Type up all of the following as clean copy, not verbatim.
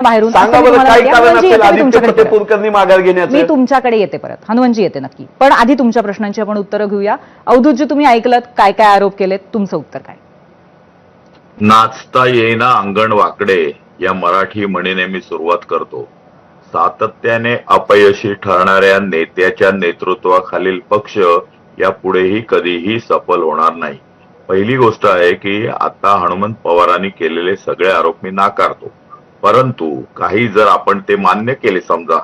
बाहेरून सांगा असं मी बरं तुम्हाला काही म्हणते. कारण हनुमानजी असेल येते मी आदित्य तुमच्याकडे परत. फतेपूरकरनी माघार घेण्याचं? मी तुमच्याकडे येते परत. हनुमानजी येते नक्की, पण आधी तुमच्या प्रश्नांची आपण उत्तरं घेऊया. अवधूतजी, तुम्ही ऐकलत काय काय आरोप केलेत, तुमचं उत्तर काय? नाचता येईना अंगण वाकडे या मराठी म्हणीने मी सुरुवात करतो. सातत्याने अपयशी ठरणाऱ्या नेत्याच्या नेतृत्वाखालील पक्ष यापुढेही कधीही सफल होणार नाही. पहिली गोष्ट आहे की आता हनुमंत पवारांनी केलेले सगळे आरोप मी नाकारतो, परंतु काही जर आपण ते मान्य केले समजा,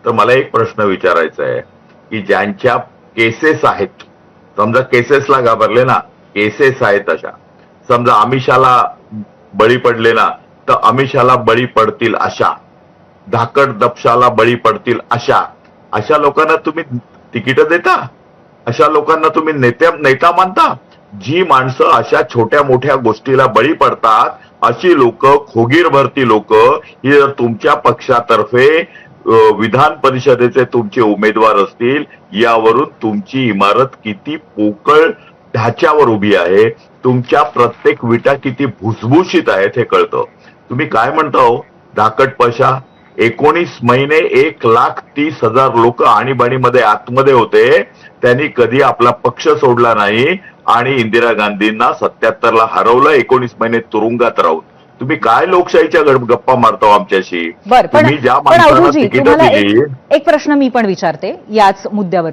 तर मला एक प्रश्न विचारायचा आहे की ज्यांच्या केसेस आहेत, समजा केसेसला घाबरले ना, केसेस आहेत अशा, समजा अमिषाला बळी पडले ना, तर अमिषाला बळी पडतील अशा, धाकट दपशाला बळी पडतील अशा लोकांना तुम्ही तिकीट देता? अशा लोकांना तुम्ही नेता मानता? जी माणसं अशा छोट्या मोठ्या गोष्टीला बळी पडतात, अशी लोक, खोगीर भरती लोक, ही जर तुमच्या पक्षातर्फे विधान परिषदेचे तुमचे उमेदवार असतील, यावरून तुमची इमारत किती पोकळ ढाच्यावर उभी आहे, तुमच्या प्रत्येक विटा किती भुसभुशीत आहेत हे कळतं. तुम्ही काय म्हणता हो धाकट पशा? 19 महिने 1,30,000 लोक आणीबाणीमध्ये आतमध्ये होते, त्यांनी कधी आपला पक्ष सोडला नाही आणि इंदिरा गांधींना 77ला हरवलं 19 महिने तुरुंगात राहून. तुम्ही काय लोकशाहीच्या गप्पा मारतो आमच्याशी? बरं, तुम्ही ज्या पण माणसाला अवधूतजी, तिकीट तुम्हाला दिली. एक प्रश्न मी पण विचारते याच मुद्द्यावर.